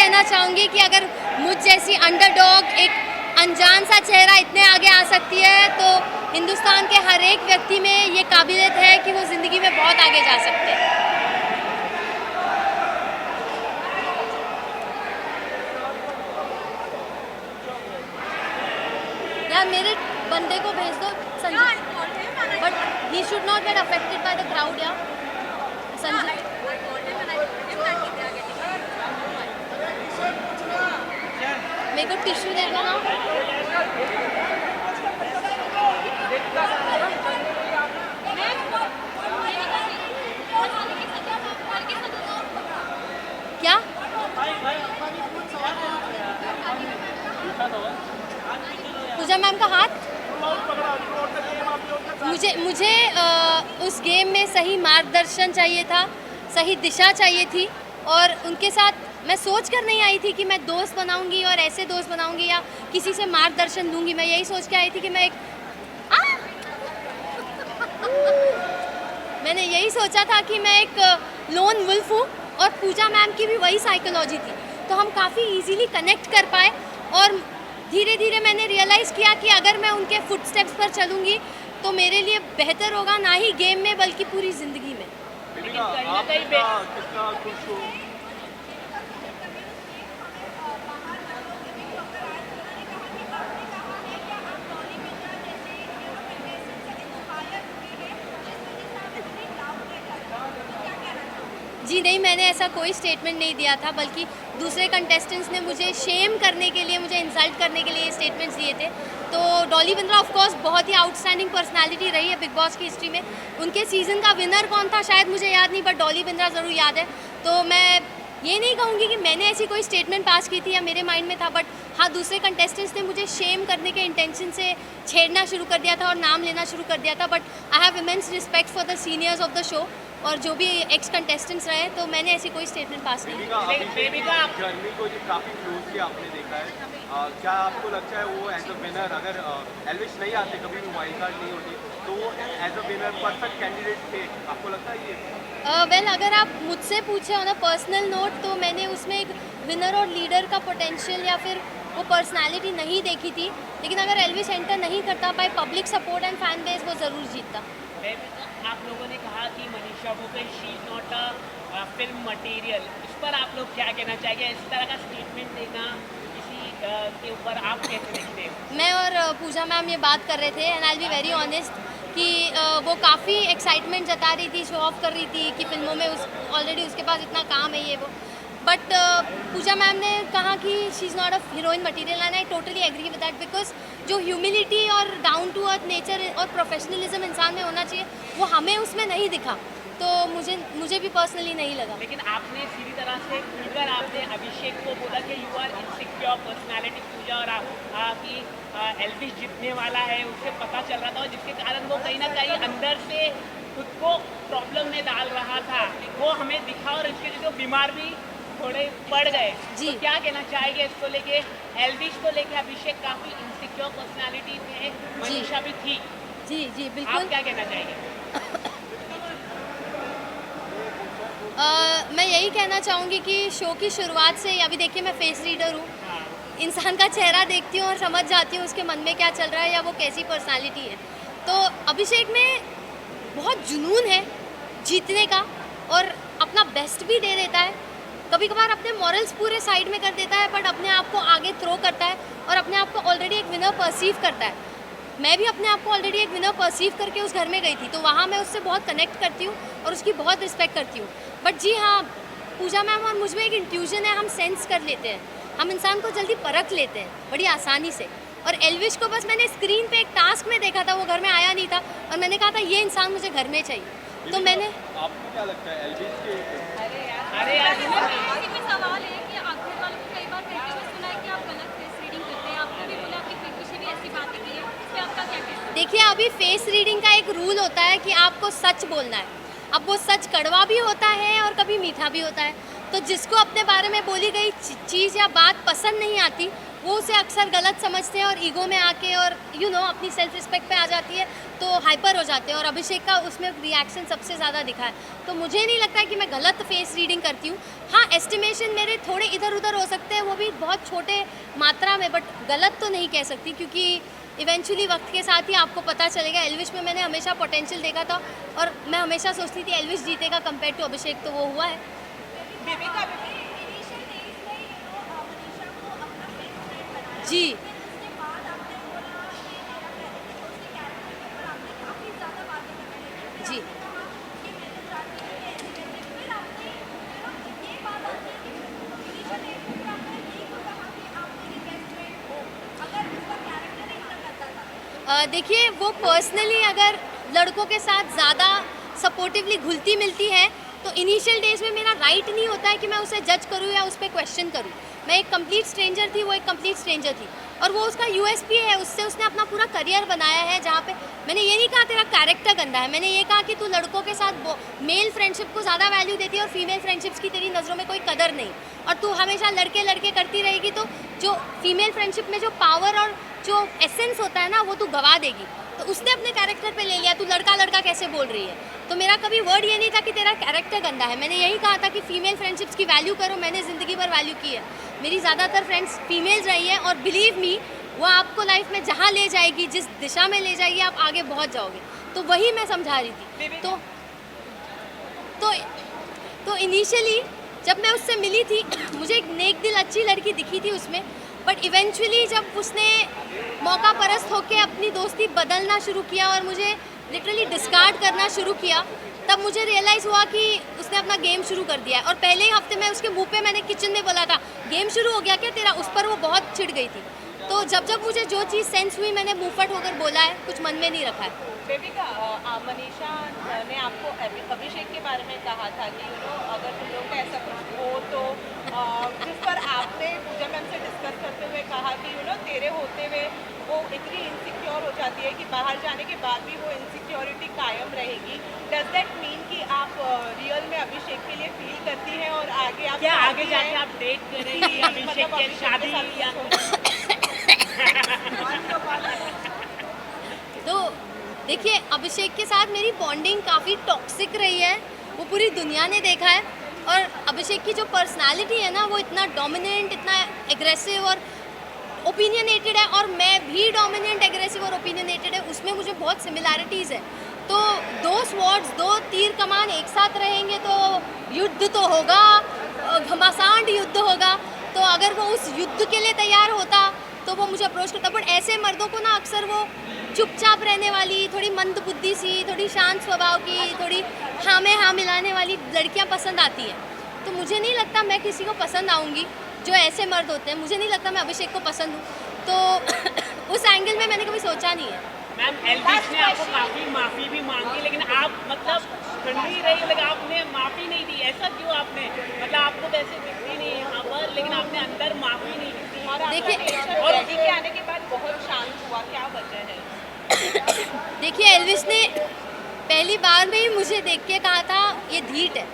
कहना चाहूँगी कि अगर मुझ जैसी अंडरडॉग, एक अनजान सा चेहरा इतने आगे आ सकती है, तो हिंदुस्तान के हर एक व्यक्ति में ये काबिलियत है कि वो ज़िंदगी में बहुत आगे जा सकते हैं। यार मेरे बंदे को भेज दो Sanjay, but he should not get affected by the crowd. या संजय, मेरे को टिश्यू देगा ना। क्या पूजा मैम का हाथ? मुझे उस गेम में सही मार्गदर्शन चाहिए था, सही दिशा चाहिए थी, और उनके साथ मैं सोच कर नहीं आई थी कि मैं दोस्त बनाऊंगी और ऐसे दोस्त बनाऊंगी या किसी से मार्गदर्शन दूंगी। मैं यही सोच के आई थी कि मैंने यही सोचा था कि मैं एक लोन वुल्फ हूँ, और पूजा मैम की भी वही साइकोलॉजी थी, तो हम काफ़ी इजीली कनेक्ट कर पाए। और धीरे धीरे मैंने रियलाइज़ किया कि अगर मैं उनके फुटस्टेप्स पर चलूँगी तो मेरे लिए बेहतर होगा, ना ही गेम में बल्कि पूरी ज़िंदगी में। जी नहीं, मैंने ऐसा कोई स्टेटमेंट नहीं दिया था, बल्कि दूसरे कंटेस्टेंट्स ने मुझे शेम करने के लिए, मुझे इंसल्ट करने के लिए ये स्टेटमेंट्स दिए थे। तो डॉली बिंद्रा ऑफ कोर्स बहुत ही आउटस्टैंडिंग पर्सनालिटी रही है बिग बॉस की हिस्ट्री में। उनके सीज़न का विनर कौन था शायद मुझे याद नहीं, बट डॉली बिंद्रा ज़रूर याद है। तो मैं ये नहीं कहूँगी कि मैंने ऐसी कोई स्टेटमेंट पास की थी या मेरे माइंड में था, बट हाँ, दूसरे कंटेस्टेंट्स ने मुझे शेम करने के इंटेंशन से छेड़ना शुरू कर दिया था और नाम लेना शुरू कर दिया था। But I have immense respect for the seniors of the show, और जो भी एक्स कंटेस्टेंट्स रहे, तो मैंने ऐसी कोई स्टेटमेंट पास नहीं की। जर्नी को जो काफ़ी क्लोजली आपने देखा है, क्या आपको लगता है वो एज अ विनर, अगर एल्विश नहीं आते, कभी भी वाइल्ड कार्ड नहीं होती, तो वो as a winner perfect candidate थे? आपको लगता है ये? वेल, अगर आप मुझसे पूछे ऑन अ पर्सनल नोट, तो मैंने उसमें एक विनर और लीडर का पोटेंशियल या फिर वो पर्सनालिटी नहीं देखी थी। लेकिन अगर एल्विश एंटर नहीं करता, by public support and fan base वो ज़रूर जीतता। आप लोगों ने कहा कि Manisha Bhope she is not a film material, इस पर आप लोग क्या कहना चाहेंगे? इस तरह का स्टेटमेंट देना किसी के ऊपर आप कैसे देखते हैं? मैं और पूजा मैम ये बात कर रहे थे, and I be very honest कि वो काफ़ी एक्साइटमेंट जता रही थी, शो ऑफ कर रही थी कि फिल्मों में ऑलरेडी उसके पास इतना काम है ये वो। बट पूजा मैम ने कहा कि she is not a heroine material, and I totally agree with that, because जो ह्यूमिलिटी और डाउन टू अर्थ नेचर और प्रोफेशनलिज्म इंसान में होना चाहिए, वो हमें उसमें नहीं दिखा, तो मुझे भी पर्सनली नहीं लगा। लेकिन आपने सीधी तरह से खुलकर आपने अभिषेक को बोला कि यू आर इनसिक्योर पर्सनालिटी पूजा, और कि एल्विश जीतने वाला है, उससे पता चल रहा था, और जिसके कारण वो कहीं ना कहीं अंदर से खुद को प्रॉब्लम में डाल रहा था, वो हमें दिखा, और इसके लिए बीमार भी थोड़े पड़ गए। जी, तो क्या कहना चाहेंगे इसको लेके? एल्विश को लेके अभिषेक काफ़ी इनसिक्योर पर्सनालिटी थे, मनीषा भी थी। जी जी बिल्कुल। आप क्या कहना चाहेंगे? मैं यही कहना चाहूँगी कि शो की शुरुआत से, अभी देखिए मैं फेस रीडर हूँ, इंसान का चेहरा देखती हूँ और समझ जाती हूँ उसके मन में क्या चल रहा है या वो कैसी पर्सनालिटी है। तो अभिषेक में बहुत जुनून है जीतने का, और अपना बेस्ट भी दे देता है, कभी कभार अपने मॉरल्स पूरे साइड में कर देता है, बट अपने आप को आगे थ्रो करता है और अपने आप को ऑलरेडी एक विनर परसीव करता है। मैं भी अपने आप को ऑलरेडी एक विनर परसीव करके उस घर में गई थी, तो वहाँ मैं उससे बहुत कनेक्ट करती हूँ और उसकी बहुत रिस्पेक्ट करती हूँ। बट जी हाँ, पूजा मैम और मुझ में एक इंट्यूजन है, हम सेंस कर लेते हैं, हम इंसान को जल्दी परख लेते हैं बड़ी आसानी से। और एल्विश को बस मैंने स्क्रीन पे एक टास्क में देखा था, वो घर में आया नहीं था, और मैंने कहा था ये इंसान मुझे घर में चाहिए, तो मैंने। आपको क्या लगता है एल्विश के? अरे यार, सवाल है कि आपके वालों को कई बार कहते हुए सुना है कि आप गलत फेस रीडिंग करते हैं, आपने भी बोला आपकी पीछे भी ऐसी बातें की है, इस पे आपका क्या कहना है? देखिए, अभी फेस रीडिंग का एक रूल होता है कि आपको सच बोलना है। अब वो सच कड़वा भी होता है और कभी मीठा भी होता है, तो जिसको अपने बारे में बोली गई चीज़ या बात पसंद नहीं आती, वो उसे अक्सर गलत समझते हैं और ईगो में आके और अपनी सेल्फ रिस्पेक्ट पे आ जाती है तो हाइपर हो जाते हैं, और अभिषेक का उसमें रिएक्शन सबसे ज़्यादा दिखा है। तो मुझे नहीं लगता है कि मैं गलत फेस रीडिंग करती हूँ। हाँ, एस्टिमेशन मेरे थोड़े इधर उधर हो सकते हैं, वो भी बहुत छोटे मात्रा में, बट गलत तो नहीं कह सकती, क्योंकि इवेंचुअली वक्त के साथ ही आपको पता चलेगा। एल्विश में मैंने हमेशा पोटेंशियल देखा था और मैं हमेशा सोचती थी एल्विश जीतेगा कंपेयर टू अभिषेक, तो वो हुआ है। जी जी देखिए, वो पर्सनली अगर लड़कों के साथ ज़्यादा सपोर्टिवली घुलती मिलती है तो इनिशियल डेज में मेरा राइट नहीं होता है कि मैं उसे जज करूँ या उस पर क्वेश्चन करूँ। मैं एक कंप्लीट स्ट्रेंजर थी, वो एक कंप्लीट स्ट्रेंजर थी, और वो उसका यूएसपी है, उससे उसने अपना पूरा करियर बनाया है। जहाँ पे मैंने ये नहीं कहा तेरा कैरेक्टर गंदा है, मैंने ये कहा कि तू लड़कों के साथ मेल फ्रेंडशिप को ज़्यादा वैल्यू देती है और फीमेल फ्रेंडशिप्स की तेरी नज़रों में कोई कदर नहीं, और तू हमेशा लड़के लड़के करती रहेगी तो जो फीमेल फ्रेंडशिप में जो पावर और जो एसेंस होता है ना, वो तू गवा देगी। तो उसने अपने कैरेक्टर पे ले लिया, तू लड़का लड़का कैसे बोल रही है। तो मेरा कभी वर्ड ये नहीं था कि तेरा कैरेक्टर गंदा है, मैंने यही कहा था कि फीमेल फ्रेंडशिप्स की वैल्यू करो। मैंने ज़िंदगी भर वैल्यू की है, मेरी ज़्यादातर फ्रेंड्स फीमेल्स रही है, और बिलीव मी, वो आपको लाइफ में जहाँ ले जाएगी, जिस दिशा में ले जाएगी, आप आगे पहुँच जाओगे। तो वही मैं समझा रही थी। तो इनिशियली जब मैं उससे मिली थी मुझे एक नेक दिल अच्छी लड़की दिखी थी उसमें, बट इवेंचुअली जब उसने मौका परस्त होकर अपनी दोस्ती बदलना शुरू किया और मुझे लिटरली डिस्कार्ड करना शुरू किया, तब मुझे रियलाइज़ हुआ कि उसने अपना गेम शुरू कर दिया है। और पहले ही हफ्ते में उसके मुंह पे मैंने किचन में बोला था, गेम शुरू हो गया क्या तेरा, उस पर वो बहुत चिढ़ गई थी। तो जब जब मुझे जो चीज़ सेंस हुई मैंने मुंहफट होकर बोला है, कुछ मन में नहीं रखा है। बेबिका, मनीषा ने आपको अभिषेक के बारे में कहा था कि अगर तुम लोग का ऐसा कुछ हो तो जिस पर आपने पूजा मैम से डिस्कस करते हुए कहा कि तेरे होते हुए वो इतनी इनसिक्योर हो जाती है कि बाहर जाने के बाद भी वो इनसिक्योरिटी कायम रहेगी। डज दैट मीन कि आप रियल में अभिषेक के लिए फील करती हैं और आगे आप क्या आगे जाके आप डेट करेंगी अभिषेक की शादी या तो देखिए, अभिषेक के साथ मेरी बॉन्डिंग काफ़ी टॉक्सिक रही है, वो पूरी दुनिया ने देखा है। और अभिषेक की जो पर्सनालिटी है ना, वो इतना डोमिनेंट, इतना एग्रेसिव और ओपिनियनेटेड है, और मैं भी डोमिनेंट, एग्रेसिव और ओपिनियनेटेड है, उसमें मुझे बहुत सिमिलैरिटीज़ है। तो दो स्वॉर्ड्स, दो तीर कमान एक साथ रहेंगे तो युद्ध तो होगा, घमासान युद्ध होगा। तो अगर वो उस युद्ध के लिए तैयार होता तो वो मुझे अप्रोच करता, बट ऐसे मर्दों को ना अक्सर वो चुपचाप रहने वाली, थोड़ी मंद बुद्धि सी, थोड़ी शांत स्वभाव की, थोड़ी हाँ में हाँ मिलाने वाली लड़कियां पसंद आती हैं। तो मुझे नहीं लगता मैं किसी को पसंद आऊँगी जो ऐसे मर्द होते हैं। मुझे नहीं लगता मैं अभिषेक को पसंद हूँ, तो उस एंगल में मैंने कभी सोचा नहीं है। मैम, एल्विश ने आपको काफ़ी माफ़ी भी मांगी, लेकिन आप मतलब ठंडी रही, लेकिन आपने माफ़ी नहीं दी। ऐसा क्यों आपने, मतलब आपको वैसे दिखती नहीं यहाँ पर, लेकिन आपने अंदर माफ़ी नहीं दी। और देखिए, और के आने के बाद बहुत शांत हुआ, क्या वजह है? देखिए, एल्विश ने पहली बार में ही मुझे देख के कहा था ये ढीठ है।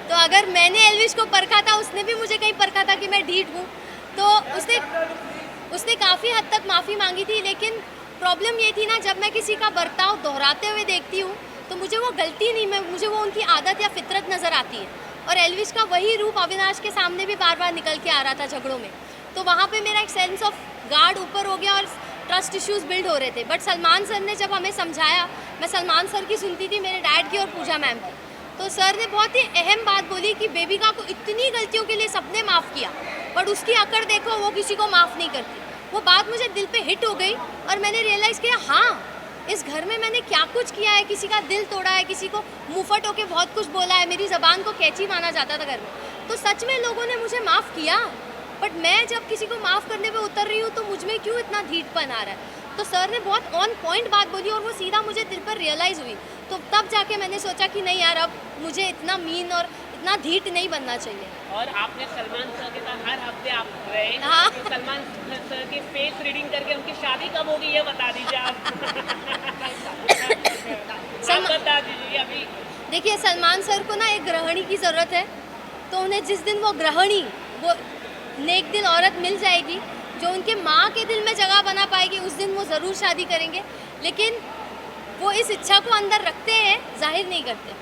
तो अगर मैंने एल्विश को परखा था, उसने भी मुझे कहीं परखा था कि मैं ढीठ हूँ, तो उसने काफ़ी हद तक माफ़ी मांगी थी। लेकिन प्रॉब्लम ये थी ना, जब मैं किसी का बर्ताव दोहराते हुए देखती हूँ तो मुझे वो गलती नहीं, मुझे वो उनकी आदत या फितरत नज़र आती है। और एल्विश का वही रूप अविनाश के सामने भी बार बार निकल के आ रहा था झगड़ों में। तो वहाँ पे मेरा एक सेंस ऑफ गार्ड ऊपर हो गया और ट्रस्ट इश्यूज बिल्ड हो रहे थे। बट सलमान सर ने जब हमें समझाया, मैं सलमान सर की सुनती थी, मेरे डैड की और पूजा मैम की, तो सर ने बहुत ही अहम बात बोली कि बेबिका को इतनी गलतियों के लिए सबने माफ़ किया, बट उसकी अकड़ देखो, वो किसी को माफ़ नहीं करती। वो बात मुझे दिल पे हिट हो गई और मैंने रियलाइज़ किया, हाँ, इस घर में मैंने क्या कुछ किया है, किसी का दिल तोड़ा है, किसी को मुँहफट होके बहुत कुछ बोला है, मेरी ज़बान को कैची माना जाता था घर में। तो सच में लोगों ने मुझे माफ़ किया, बट मैं जब किसी को माफ़ करने पे उतर रही हूँ तो मुझ में क्यों इतना ढीठपन आ रहा है। तो सर ने बहुत ऑन पॉइंट बात बोली और वो सीधा मुझे दिल पर रियलाइज़ हुई। तो तब जाके मैंने सोचा कि नहीं यार, अब मुझे इतना मीन और इतना ढीठ नहीं बनना चाहिए। और आपने सलमान सर के साथ हर हफ्ते आप रहे, हाँ। तो सलमान सर की फेस रीडिंग करके उनकी शादी कब होगी ये बता दीजिए आप। आप बता दीजिए अभी। देखिए, सलमान सर को ना एक गृहिणी की ज़रूरत है, तो उन्हें जिस दिन वो गृहिणी, वो नेक दिल औरत मिल जाएगी जो उनके माँ के दिल में जगह बना पाएगी उस दिन वो ज़रूर शादी करेंगे, लेकिन वो इस इच्छा को अंदर रखते हैं, जाहिर नहीं करते।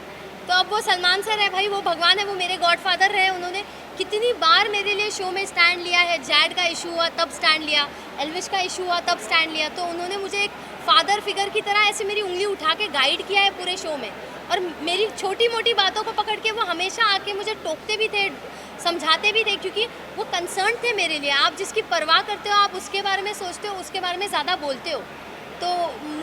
तो अब वो सलमान सर है भाई, वो भगवान है, वो मेरे गॉडफादर रहे। उन्होंने कितनी बार मेरे लिए शो में स्टैंड लिया है। जैड का इशू हुआ तब स्टैंड लिया, एल्विश का इशू हुआ तब स्टैंड लिया। तो उन्होंने मुझे एक फादर फिगर की तरह ऐसे मेरी उंगली उठा के गाइड किया है पूरे शो में, और मेरी छोटी मोटी बातों को पकड़ के वो हमेशा आके मुझे टोकते भी थे, समझाते भी थे, क्योंकि वो कंसर्न थे मेरे लिए। आप जिसकी परवाह करते हो, आप उसके बारे में सोचते हो, उसके बारे में ज़्यादा बोलते हो, तो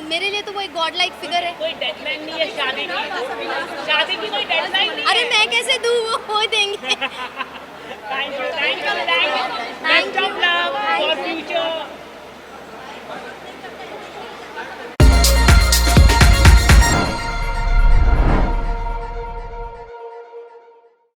मेरे लिए तो वो एक गॉड लाइक फिगर है। कोई डेडलाइन नहीं है शादी की? शादी की कोई डेडलाइन नहीं अरे है? मैं कैसे दूँ वो